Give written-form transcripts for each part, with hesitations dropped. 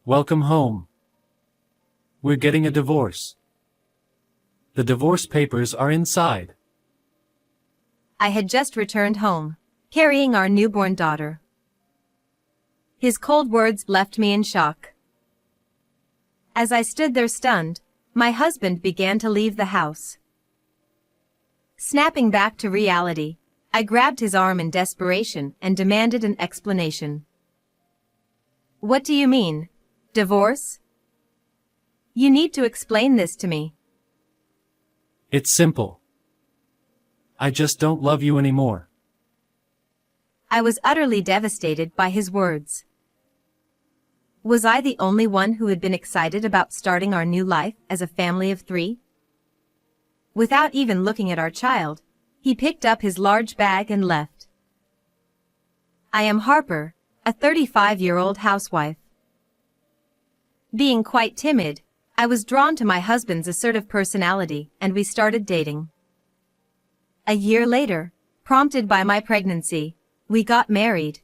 Welcome home. We're getting a divorce. The divorce papers are inside. I had just returned home, carrying our newborn daughter. His cold words left me in shock. As I stood there stunned, my husband began to leave the house. Snapping back to reality, I grabbed his arm in desperation and demanded an explanation. What do you mean? Divorce? You need to explain this to me. It's simple. I just don't love you anymore. I was utterly devastated by his words. Was I the only one who had been excited about starting our new life as a family of 3? Without even looking at our child, he picked up his large bag and left. I am Harper, a 35-year-old housewife. Being quite timid, I was drawn to my husband's assertive personality and we started dating. A year later, prompted by my pregnancy, we got married.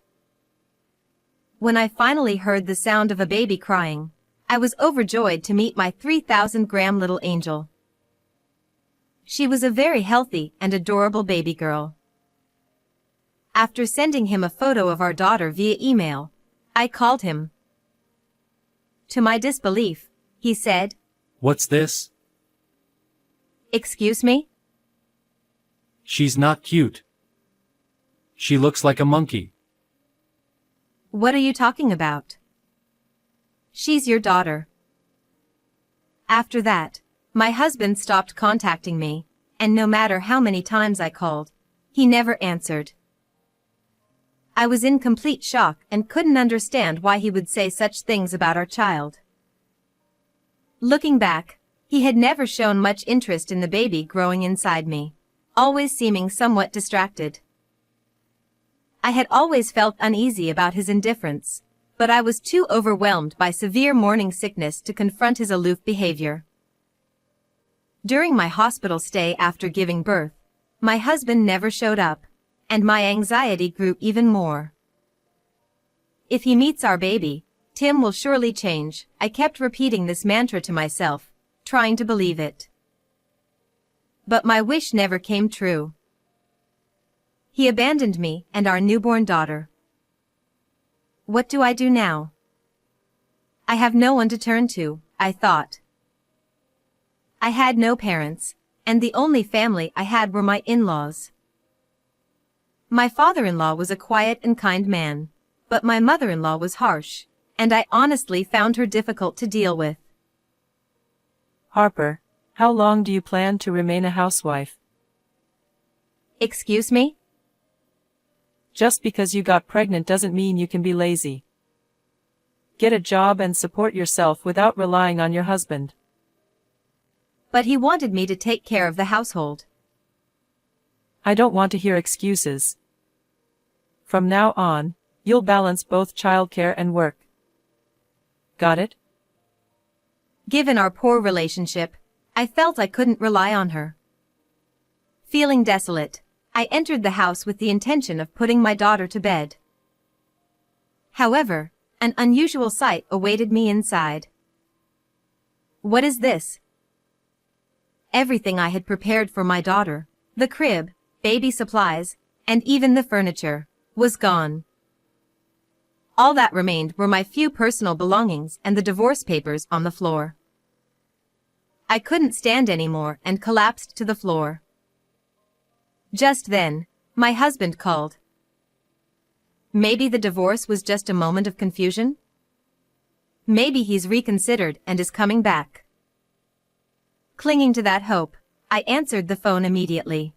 When I finally heard the sound of a baby crying, I was overjoyed to meet my 3,000-gram little angel. She was a very healthy and adorable baby girl. After sending him a photo of our daughter via email, I called him. To my disbelief, he said, What's this? Excuse me? She's not cute. She looks like a monkey. What are you talking about? She's your daughter. After that, my husband stopped contacting me, and no matter how many times I called, he never answered. I was in complete shock and couldn't understand why he would say such things about our child. Looking back, he had never shown much interest in the baby growing inside me, always seeming somewhat distracted. I had always felt uneasy about his indifference, but I was too overwhelmed by severe morning sickness to confront his aloof behavior. During my hospital stay after giving birth, my husband never showed up, and my anxiety grew even more. If he meets our baby, Tim will surely change, I kept repeating this mantra to myself, trying to believe it. But my wish never came true. He abandoned me and our newborn daughter. What do I do now? I have no one to turn to, I thought. I had no parents, and the only family I had were my in-laws. My father-in-law was a quiet and kind man, but my mother-in-law was harsh, and I honestly found her difficult to deal with. Harper, how long do you plan to remain a housewife? Excuse me? Just because you got pregnant doesn't mean you can be lazy. Get a job and support yourself without relying on your husband. But he wanted me to take care of the household. I don't want to hear excuses. From now on, you'll balance both childcare and work. Got it? Given our poor relationship, I felt I couldn't rely on her. Feeling desolate, I entered the house with the intention of putting my daughter to bed. However, an unusual sight awaited me inside. What is this? Everything I had prepared for my daughter, the crib, baby supplies, and even the furniture, was gone. All that remained were my few personal belongings and the divorce papers on the floor. I couldn't stand anymore and collapsed to the floor. Just then, my husband called. Maybe the divorce was just a moment of confusion? Maybe he's reconsidered and is coming back. Clinging to that hope, I answered the phone immediately.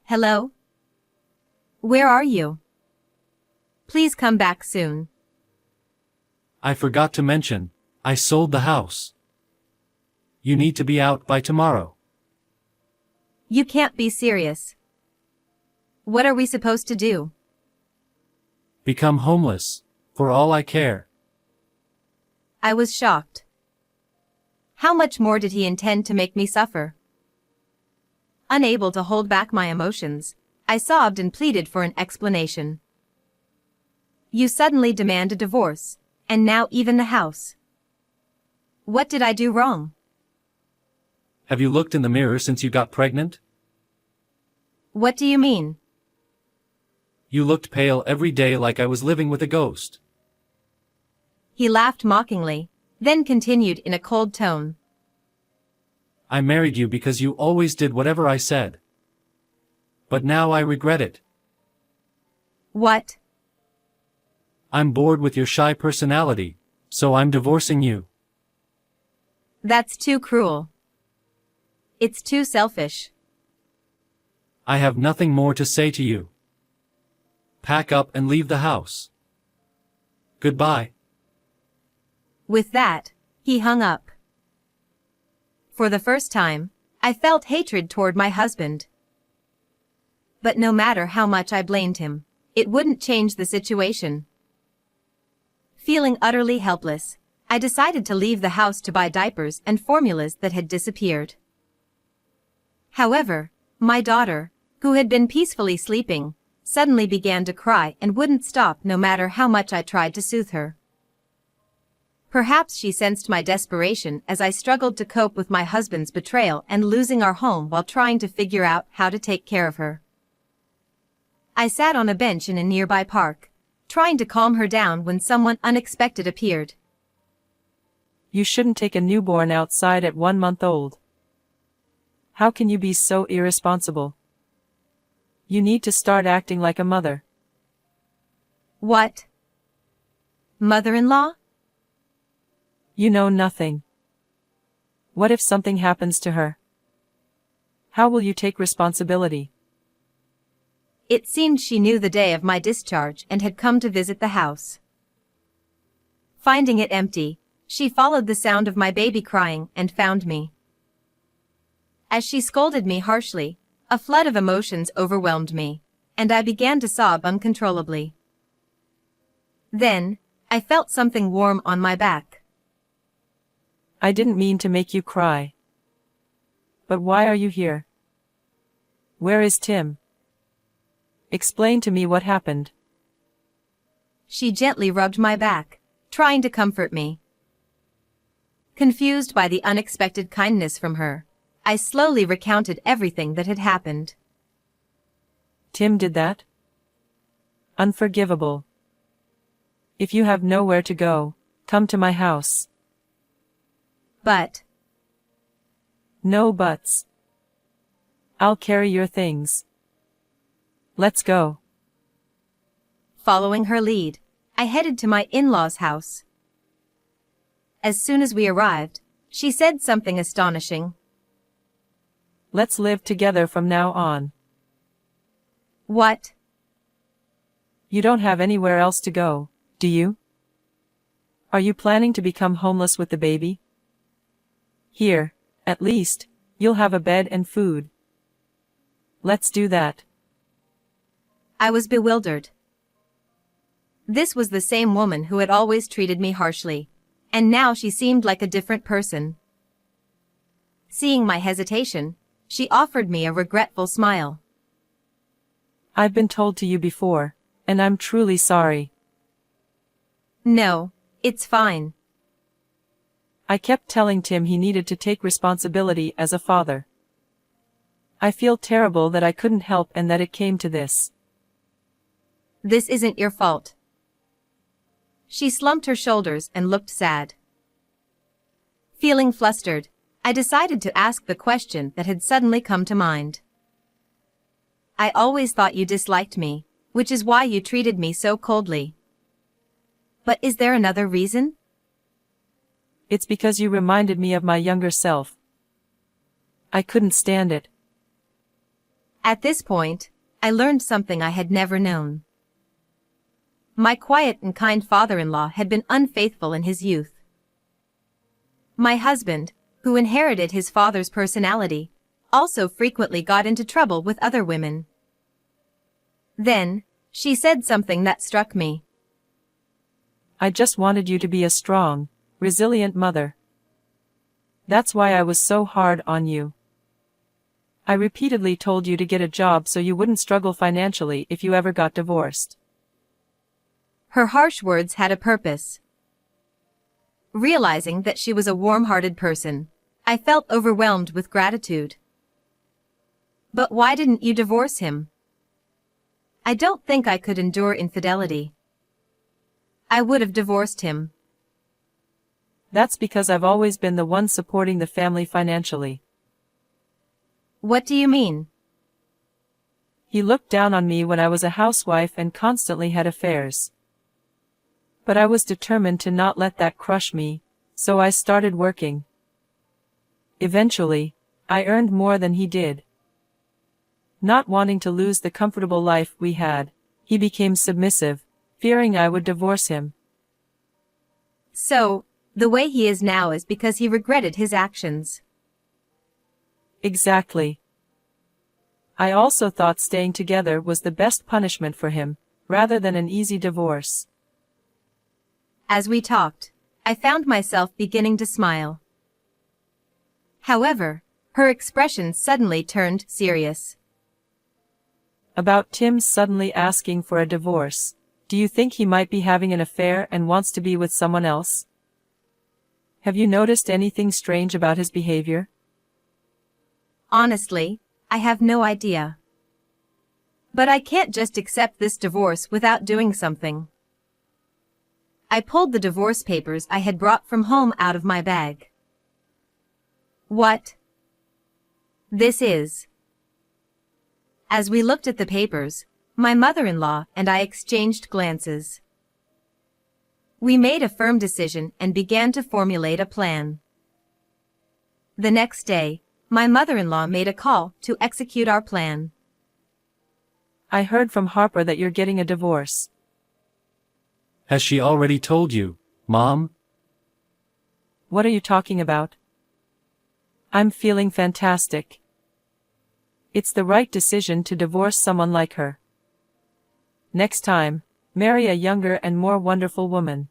Hello? Where are you? Please come back soon. I forgot to mention, I sold the house. You need to be out by tomorrow. You can't be serious. What are we supposed to do? Become homeless, for all I care. I was shocked. How much more did he intend to make me suffer? Unable to hold back my emotions, I sobbed and pleaded for an explanation. You suddenly demand a divorce, and now even the house. What did I do wrong? Have you looked in the mirror since you got pregnant? What do you mean? You looked pale every day like I was living with a ghost. He laughed mockingly, then continued in a cold tone. I married you because you always did whatever I said. But now I regret it. What? I'm bored with your shy personality, so I'm divorcing you. That's too cruel. It's too selfish. I have nothing more to say to you. Pack up and leave the house. Goodbye. With that, he hung up. For the first time, I felt hatred toward my husband. But no matter how much I blamed him, it wouldn't change the situation. Feeling utterly helpless, I decided to leave the house to buy diapers and formulas that had disappeared. However, my daughter, who had been peacefully sleeping, suddenly began to cry and wouldn't stop no matter how much I tried to soothe her. Perhaps she sensed my desperation as I struggled to cope with my husband's betrayal and losing our home while trying to figure out how to take care of her. I sat on a bench in a nearby park, trying to calm her down when someone unexpected appeared. You shouldn't take a newborn outside at 1 month old. How can you be so irresponsible? You need to start acting like a mother. What? Mother-in-law? You know nothing. What if something happens to her? How will you take responsibility? It seemed she knew the day of my discharge and had come to visit the house. Finding it empty, she followed the sound of my baby crying and found me. As she scolded me harshly, a flood of emotions overwhelmed me, and I began to sob uncontrollably. Then, I felt something warm on my back. I didn't mean to make you cry. But why are you here? Where is Tim? Explain to me what happened. She gently rubbed my back, trying to comfort me. Confused by the unexpected kindness from her, I slowly recounted everything that had happened. Tim did that? Unforgivable. If you have nowhere to go, come to my house. But. No buts. I'll carry your things. Let's go. Following her lead, I headed to my in-laws' house. As soon as we arrived, she said something astonishing. Let's live together from now on. What? You don't have anywhere else to go, do you? Are you planning to become homeless with the baby? Here, at least, you'll have a bed and food. Let's do that. I was bewildered. This was the same woman who had always treated me harshly, and now she seemed like a different person. Seeing my hesitation, she offered me a regretful smile. I've been told to you before, and I'm truly sorry. No, it's fine. I kept telling Tim he needed to take responsibility as a father. I feel terrible that I couldn't help and that it came to this. This isn't your fault. She slumped her shoulders and looked sad. Feeling flustered, I decided to ask the question that had suddenly come to mind. I always thought you disliked me, which is why you treated me so coldly. But is there another reason? It's because you reminded me of my younger self. I couldn't stand it. At this point, I learned something I had never known. My quiet and kind father-in-law had been unfaithful in his youth. My husband, who inherited his father's personality, also frequently got into trouble with other women. Then, she said something that struck me. I just wanted you to be a strong, resilient mother. That's why I was so hard on you. I repeatedly told you to get a job so you wouldn't struggle financially if you ever got divorced. Her harsh words had a purpose. Realizing that she was a warm-hearted person, I felt overwhelmed with gratitude. But why didn't you divorce him? I don't think I could endure infidelity. I would have divorced him. That's because I've always been the one supporting the family financially. What do you mean? He looked down on me when I was a housewife and constantly had affairs. But I was determined to not let that crush me, so I started working. Eventually, I earned more than he did. Not wanting to lose the comfortable life we had, he became submissive, fearing I would divorce him. So, the way he is now is because he regretted his actions. Exactly. I also thought staying together was the best punishment for him, rather than an easy divorce. As we talked, I found myself beginning to smile. However, her expression suddenly turned serious. About Tim suddenly asking for a divorce, do you think he might be having an affair and wants to be with someone else? Have you noticed anything strange about his behavior? Honestly, I have no idea. But I can't just accept this divorce without doing something. I pulled the divorce papers I had brought from home out of my bag. What? This is. As we looked at the papers, my mother-in-law and I exchanged glances. We made a firm decision and began to formulate a plan. The next day, my mother-in-law made a call to execute our plan. I heard from Harper that you're getting a divorce. Has she already told you, Mom? What are you talking about? I'm feeling fantastic. It's the right decision to divorce someone like her. Next time, marry a younger and more wonderful woman.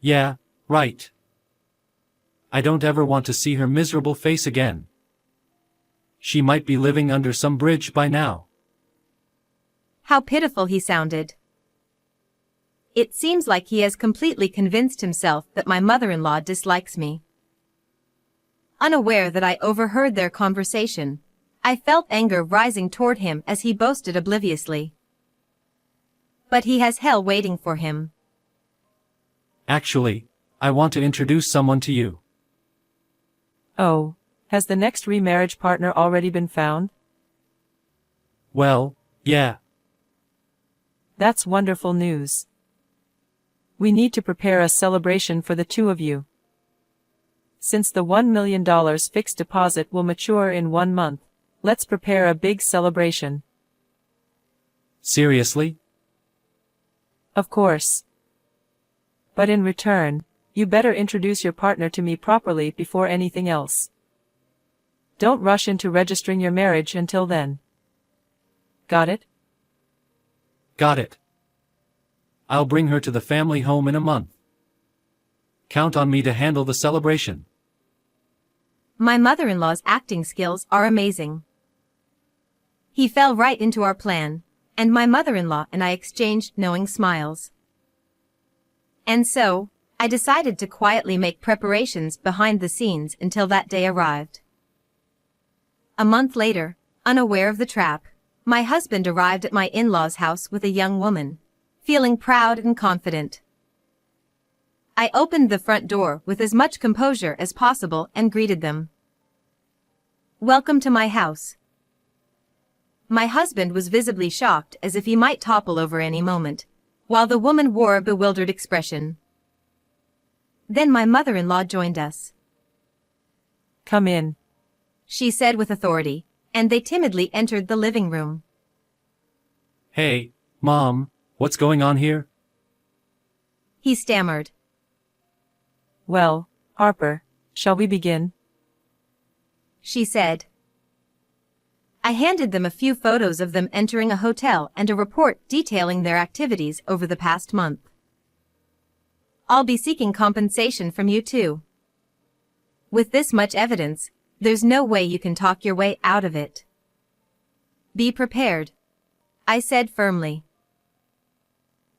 Yeah, right. I don't ever want to see her miserable face again. She might be living under some bridge by now. How pitiful he sounded. It seems like he has completely convinced himself that my mother-in-law dislikes me. Unaware that I overheard their conversation, I felt anger rising toward him as he boasted obliviously. But he has hell waiting for him. Actually, I want to introduce someone to you. Oh, has the next remarriage partner already been found? Well, yeah. That's wonderful news. We need to prepare a celebration for the two of you. Since the $1 million fixed deposit will mature in 1 month, let's prepare a big celebration. Seriously? Of course. But in return, you better introduce your partner to me properly before anything else. Don't rush into registering your marriage until then. Got it? Got it. I'll bring her to the family home in a month. Count on me to handle the celebration. My mother-in-law's acting skills are amazing. He fell right into our plan, and my mother-in-law and I exchanged knowing smiles. And so, I decided to quietly make preparations behind the scenes until that day arrived. A month later, unaware of the trap, my husband arrived at my in-laws' house with a young woman, feeling proud and confident. I opened the front door with as much composure as possible and greeted them. Welcome to my house. My husband was visibly shocked as if he might topple over any moment, while the woman wore a bewildered expression. Then my mother-in-law joined us. Come in. She said with authority, and they timidly entered the living room. Hey, Mom, what's going on here? He stammered. Well, Harper, shall we begin? She said. I handed them a few photos of them entering a hotel and a report detailing their activities over the past month. I'll be seeking compensation from you too. With this much evidence, there's no way you can talk your way out of it. Be prepared, I said firmly.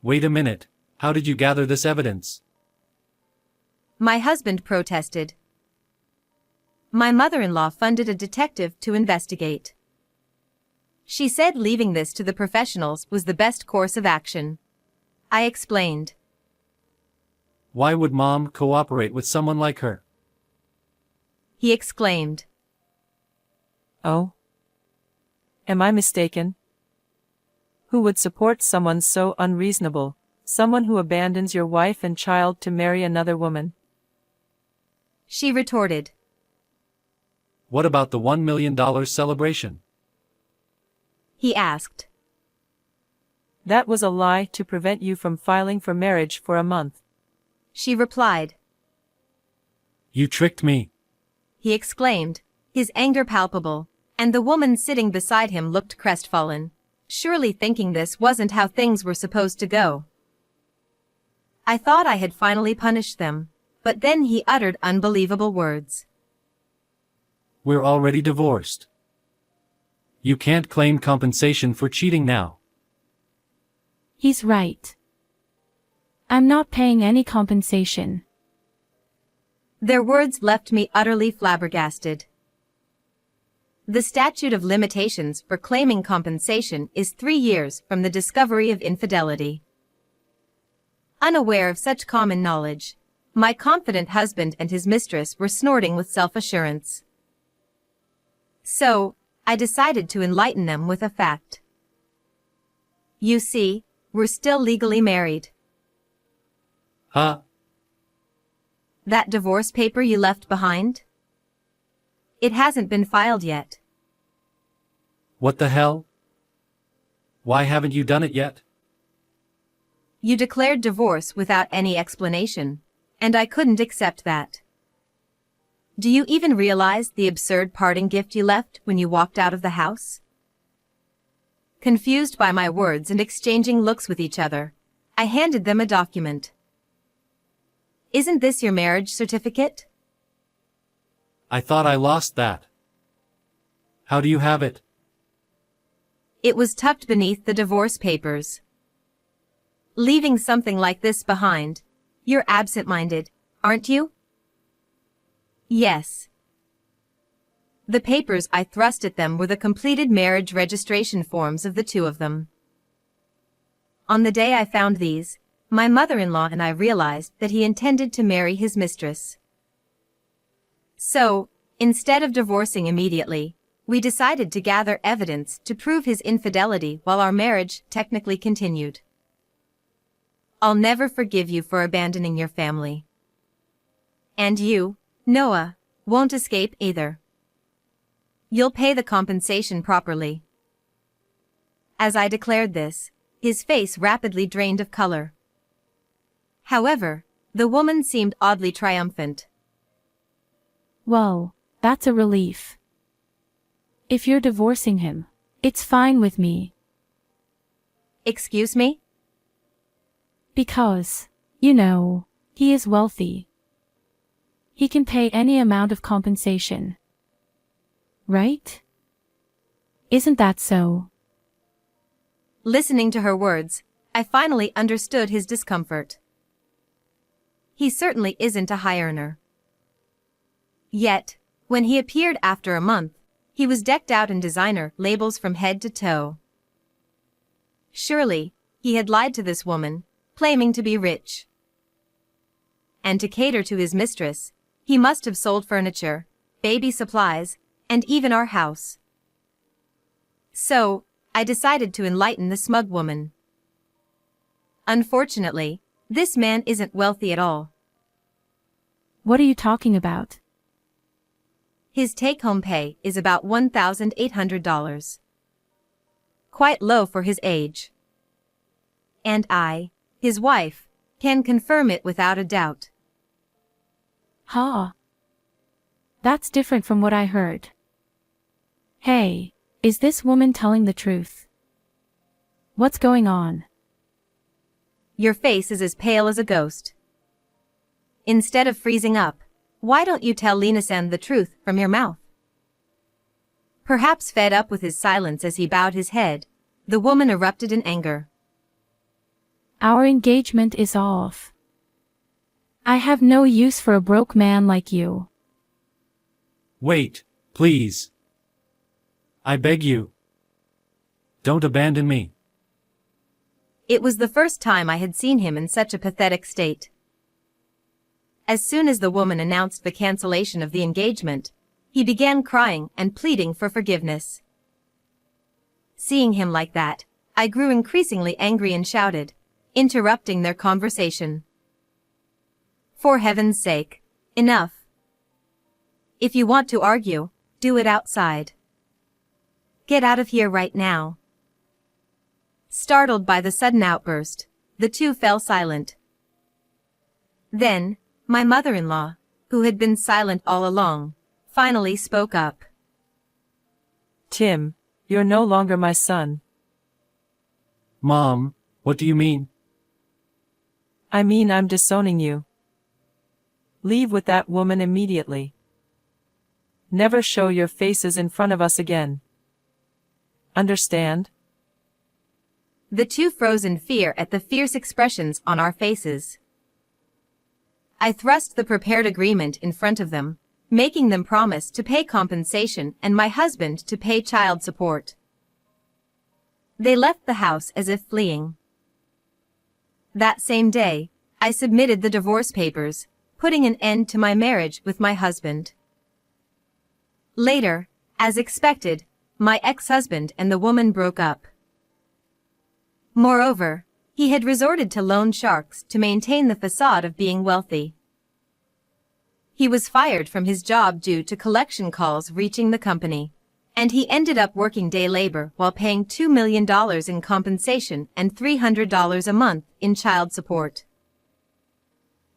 Wait a minute, how did you gather this evidence? My husband protested. My mother-in-law funded a detective to investigate. She said leaving this to the professionals was the best course of action. I explained. Why would Mom cooperate with someone like her? He exclaimed. Oh? Am I mistaken? Who would support someone so unreasonable, someone who abandons your wife and child to marry another woman? She retorted. What about the $1 million celebration? He asked. That was a lie to prevent you from filing for marriage for a month. She replied. You tricked me. He exclaimed, his anger palpable, and the woman sitting beside him looked crestfallen, surely thinking this wasn't how things were supposed to go. I thought I had finally punished them, but then he uttered unbelievable words. We're already divorced. You can't claim compensation for cheating now. He's right. I'm not paying any compensation. Their words left me utterly flabbergasted. The statute of limitations for claiming compensation is 3 years from the discovery of infidelity. Unaware of such common knowledge, my confident husband and his mistress were snorting with self-assurance. So, I decided to enlighten them with a fact. You see, we're still legally married. Huh? That divorce paper you left behind? It hasn't been filed yet. What the hell? Why haven't you done it yet? You declared divorce without any explanation, and I couldn't accept that. Do you even realize the absurd parting gift you left when you walked out of the house? Confused by my words and exchanging looks with each other, I handed them a document. Isn't this your marriage certificate? I thought I lost that. How do you have it? It was tucked beneath the divorce papers. Leaving something like this behind, you're absent-minded, aren't you? Yes. The papers I thrust at them were the completed marriage registration forms of the two of them. On the day I found these, my mother-in-law and I realized that he intended to marry his mistress. So, instead of divorcing immediately, we decided to gather evidence to prove his infidelity while our marriage technically continued. I'll never forgive you for abandoning your family. And you, Noah, won't escape either. You'll pay the compensation properly. As I declared this, his face rapidly drained of color. However, the woman seemed oddly triumphant. Well, that's a relief. If you're divorcing him, it's fine with me. Excuse me? Because, you know, he is wealthy. He can pay any amount of compensation. Right? Isn't that so? Listening to her words, I finally understood his discomfort. He certainly isn't a high earner. Yet, when he appeared after a month, he was decked out in designer labels from head to toe. Surely, he had lied to this woman, claiming to be rich. And to cater to his mistress, he must have sold furniture, baby supplies, and even our house. So, I decided to enlighten the smug woman. Unfortunately, this man isn't wealthy at all. What are you talking about? His take-home pay is about $1,800. Quite low for his age. And I, his wife, can confirm it without a doubt. Huh? That's different from what I heard. Hey, is this woman telling the truth? What's going on? Your face is as pale as a ghost. Instead of freezing up, why don't you tell Lina-san the truth from your mouth? Perhaps fed up with his silence as he bowed his head, the woman erupted in anger. Our engagement is off. I have no use for a broke man like you. Wait, please. I beg you. Don't abandon me. It was the first time I had seen him in such a pathetic state. As soon as the woman announced the cancellation of the engagement, he began crying and pleading for forgiveness. Seeing him like that, I grew increasingly angry and shouted, interrupting their conversation. For heaven's sake, enough. If you want to argue, do it outside. Get out of here right now. Startled by the sudden outburst, the two fell silent. Then, my mother-in-law, who had been silent all along, finally spoke up. Tim, you're no longer my son. Mom, what do you mean? I mean I'm disowning you. Leave with that woman immediately. Never show your faces in front of us again. Understand? The two froze in fear at the fierce expressions on our faces. I thrust the prepared agreement in front of them, making them promise to pay compensation and my husband to pay child support. They left the house as if fleeing. That same day, I submitted the divorce papers, putting an end to my marriage with my husband. Later, as expected, my ex-husband and the woman broke up. Moreover, he had resorted to loan sharks to maintain the facade of being wealthy. He was fired from his job due to collection calls reaching the company, and he ended up working day labor while paying $2 million in compensation and $300 a month in child support.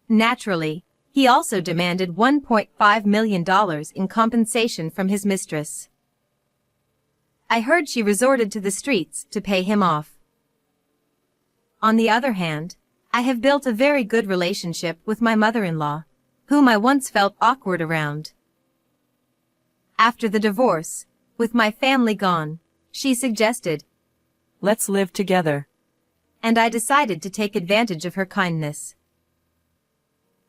Naturally, he also demanded $1.5 million in compensation from his mistress. I heard she resorted to the streets to pay him off. On the other hand, I have built a very good relationship with my mother-in-law, whom I once felt awkward around. After the divorce, with my family gone, she suggested, Let's live together. And I decided to take advantage of her kindness.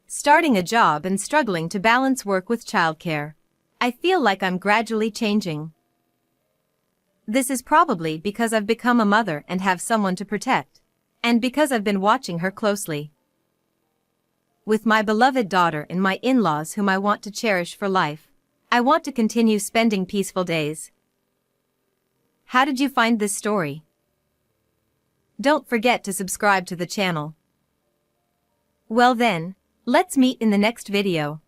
Starting a job and struggling to balance work with childcare, I feel like I'm gradually changing. This is probably because I've become a mother and have someone to protect, and because I've been watching her closely. With my beloved daughter and my in-laws whom I want to cherish for life, I want to continue spending peaceful days. How did you find this story? Don't forget to subscribe to the channel. Well then, let's meet in the next video.